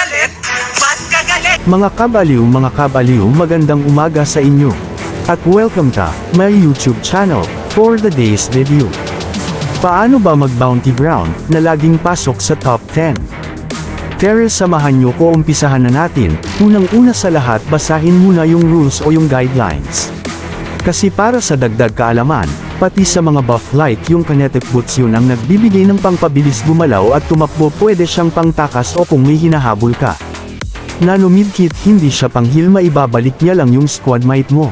galit? Ba't ka galit? Mga kabaliw, magandang umaga sa inyo. At welcome to my YouTube channel, for the day's video. Paano ba mag-bounty ground, na laging pasok sa top 10? Tara samahan nyo ko, umpisahan na natin. Unang-una sa lahat, basahin muna yung rules o yung guidelines. Kasi para sa dagdag kaalaman, pati sa mga buff like yung kinetic boots, yun ang nagbibigay ng pangpabilis gumalaw at tumakbo, pwede siyang pangtakas o kung may hinahabol ka. Nano Medkit, hindi siya pang-heal, maibabalik niya lang yung squad mate mo.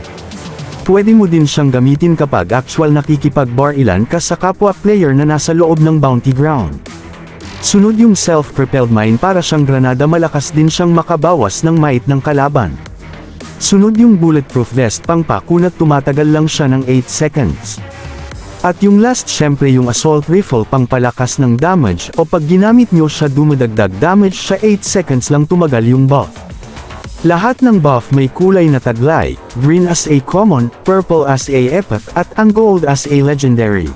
Pwede mo din siyang gamitin kapag actual nakikipag-barilan ka sa kapwa player na nasa loob ng bounty ground. Sunod yung self-propelled mine, para siyang granada, malakas din siyang makabawas ng might ng kalaban. Sunod yung bulletproof vest, pangpakunat, tumatagal lang siya ng 8 seconds. At yung last, syempre yung assault rifle, pangpalakas ng damage, o pag ginamit nyo siya dumadagdag damage siya, 8 seconds lang tumagal yung buff. Lahat ng buff may kulay na taglay, green as a common, purple as a epic, at ang gold as a legendary.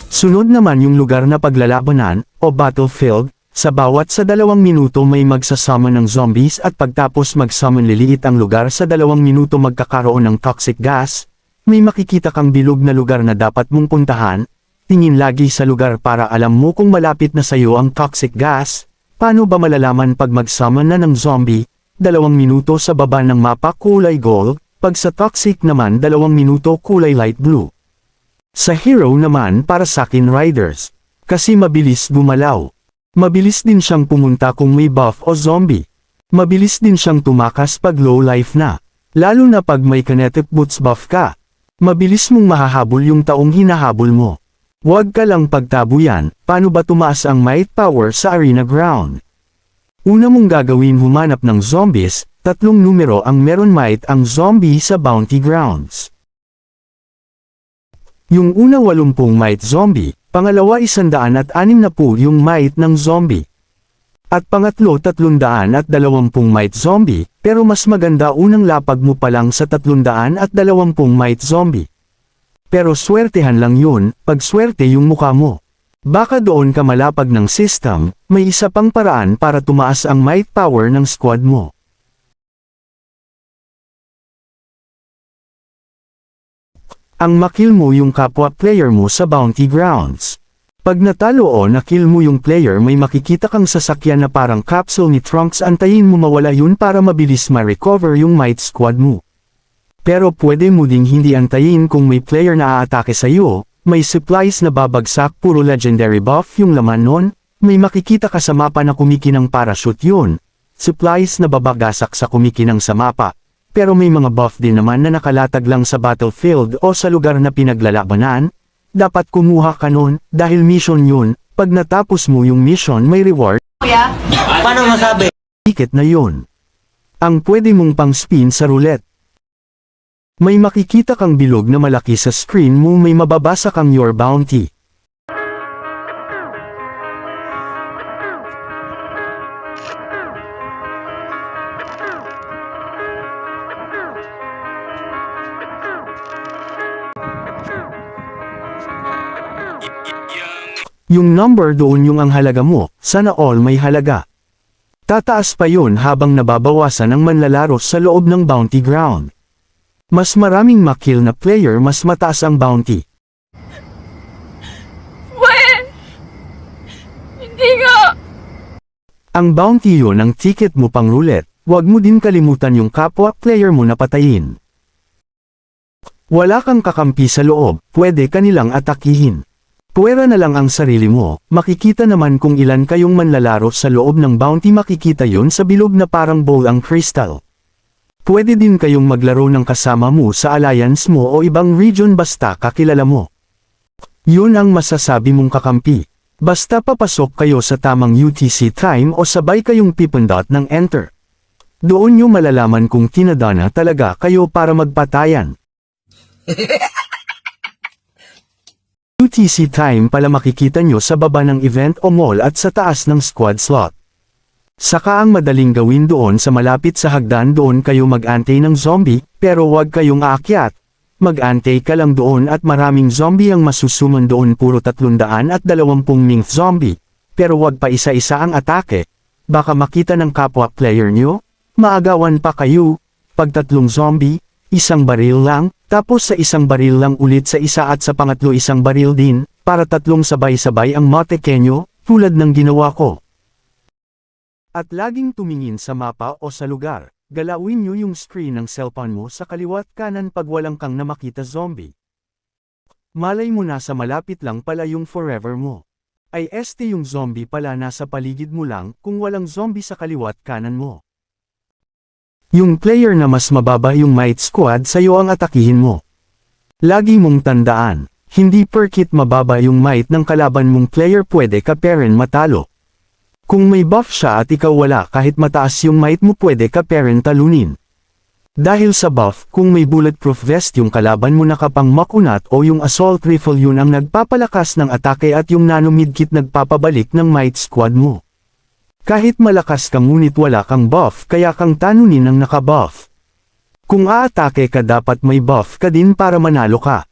Sunod naman yung lugar na paglalabanan, o battlefield. Sa bawat 2 minuto may magsasummon ng zombies, at pagtapos mag-summon liliit ang lugar, sa 2 minuto magkakaroon ng toxic gas. May makikita kang bilog na lugar na dapat mong puntahan. Tingin lagi sa lugar para alam mo kung malapit na sayo ang toxic gas. Paano ba malalaman pag mag-summon na ng zombie? 2 minuto sa baba ng mapa, kulay gold. Pag sa toxic naman, 2 minuto, kulay light blue. Sa hero naman, para sa akin riders. Kasi mabilis gumalaw. Mabilis din siyang pumunta kung may buff o zombie. Mabilis din siyang tumakas pag low life na. Lalo na pag may kinetic boots buff ka. Mabilis mong mahahabol yung taong hinahabol mo. Huwag ka lang pagtabuyan. Paano ba tumaas ang might power sa arena ground? Una mong gagawin, humanap ng zombies. 3 numero ang meron might ang zombie sa bounty grounds. Yung una 80 might zombie, pangalawa 160 yung might ng zombie. At pangatlo 320 might zombie, pero mas maganda unang lapag mo pa lang sa 320 might zombie. Pero swertehan lang yun, pag swerte yung mukha mo. Baka doon ka malapag ng system, may isa pang paraan para tumaas ang might power ng squad mo. Ang makill mo yung kapwa player mo sa bounty grounds. Pag natalo o nakill mo yung player, may makikita kang sasakyan na parang capsule ni Trunks, antayin mo mawala yun para mabilis ma-recover yung might squad mo. Pero pwede mo ding hindi antayin kung may player na aatake sa'yo, may supplies na babagsak, puro legendary buff yung laman nun, may makikita ka sa mapa na kumikinang parachute yun, supplies na babagasak sa kumikinang sa mapa. Pero may mga buff din naman na nakalatag lang sa battlefield o sa lugar na pinaglalabanan. Dapat kumuha ka nun, dahil mission yun. Pag natapos mo yung mission, may reward. Kuya, paano masabi? Ticket na yun. Ang pwede mong pang spin sa roulette. May makikita kang bilog na malaki sa screen mo, may mababasa kang your bounty. Yung number doon yung ang halaga mo, sana all may halaga. Tataas pa yun habang nababawasan ang manlalaro sa loob ng bounty ground. Mas maraming makill na player, mas mataas ang bounty. Hindi nga! Ang bounty yun ang ticket mo pang roulette, huwag mo din kalimutan yung kapwa player mo na patayin. Wala kang kakampi sa loob, pwede kanilang atakihin. Puwera na lang ang sarili mo, makikita naman kung ilan kayong manlalaro sa loob ng bounty, makikita yun sa bilog na parang bowl ang crystal. Pwede din kayong maglaro ng kasama mo sa alliance mo o ibang region, basta kakilala mo. Yun ang masasabi mong kakampi. Basta papasok kayo sa tamang UTC time o sabay kayong pipindot ng enter. Doon nyo malalaman kung tinadana talaga kayo para magpatayan. UTC time pala makikita nyo sa baba ng event o mall at sa taas ng squad slot. Saka ang madaling gawin doon sa malapit sa hagdan, doon kayo mag-antay ng zombie, pero huwag kayong aakyat. Mag-antay ka lang doon at maraming zombie ang masusuman doon, puro 320 zombie. Pero huwag pa isa-isa ang atake. Baka makita ng kapwa player nyo, maagawan pa kayo, pag 3 zombie, 1 baril lang, tapos sa 1 baril lang ulit sa isa at sa pangatlo 1 baril din, para 3 sabay-sabay ang mateke nyo, tulad ng ginawa ko. At laging tumingin sa mapa o sa lugar, galawin nyo yung screen ng cellphone mo sa kaliwat kanan pag walang kang na makita zombie. Malay mo nasa malapit lang pala yung forever mo. Ay yung zombie pala nasa paligid mo lang kung walang zombie sa kaliwat kanan mo. Yung player na mas mababa yung might squad sa'yo ang atakihin mo. Lagi mong tandaan, hindi porkit mababa yung might ng kalaban mong player pwede ka pa rin matalo. Kung may buff siya at ikaw wala kahit mataas yung might mo pwede ka pa rin talunin. Dahil sa buff, kung may bulletproof vest yung kalaban mo nakapang makunat o yung assault rifle yun ang nagpapalakas ng atake at yung nano medkit nagpapabalik ng might squad mo. Kahit malakas ka ngunit wala kang buff kaya kang tanunin ng nakabuff. Kung aatake ka dapat may buff ka din para manalo ka.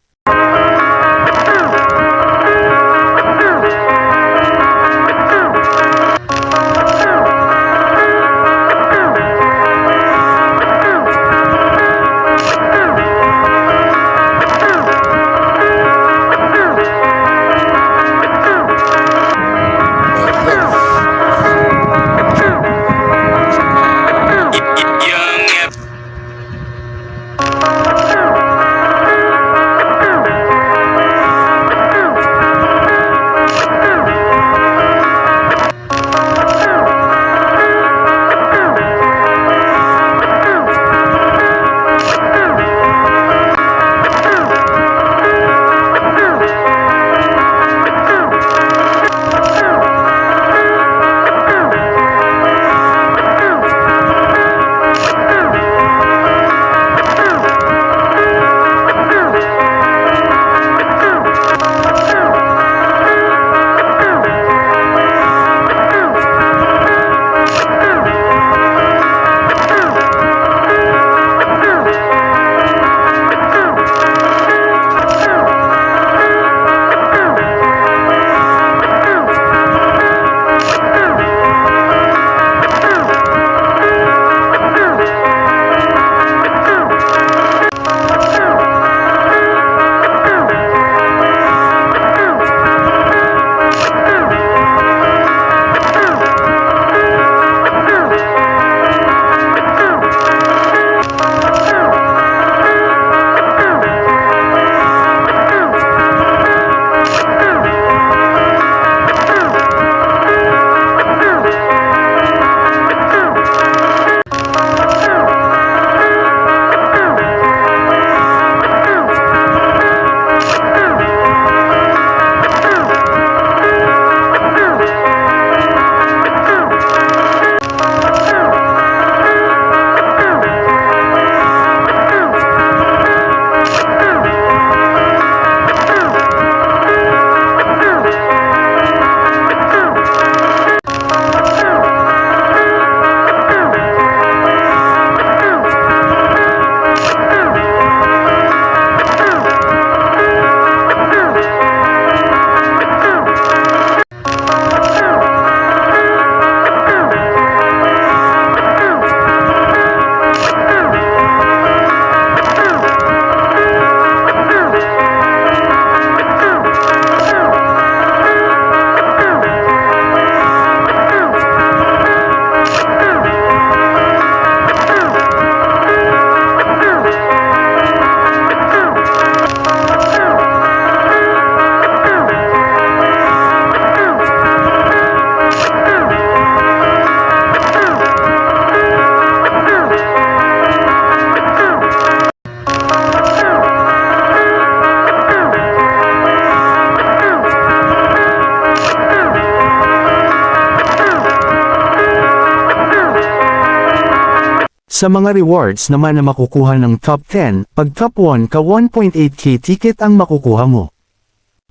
Sa mga rewards naman na makukuha ng top 10, pag top 1 ka 1.8k ticket ang makukuha mo.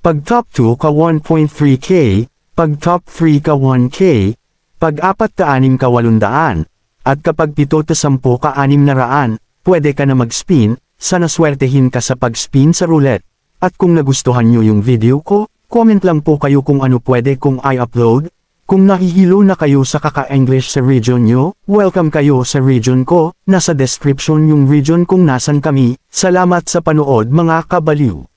Pag top 2 ka 1.3k, pag top 3 ka 1k, pag 4 ka 6 ka 800, at kapag 7 ka 10 ka 600, pwede ka na mag-spin, sana swertehin ka sa pag-spin sa roulette. At kung nagustuhan nyo yung video ko, comment lang po kayo kung ano pwede kong i-upload. Kung nahihilo na kayo sa kaka-English sa region nyo, welcome kayo sa region ko, nasa description yung region kung nasan kami. Salamat sa panood mga kabaliw.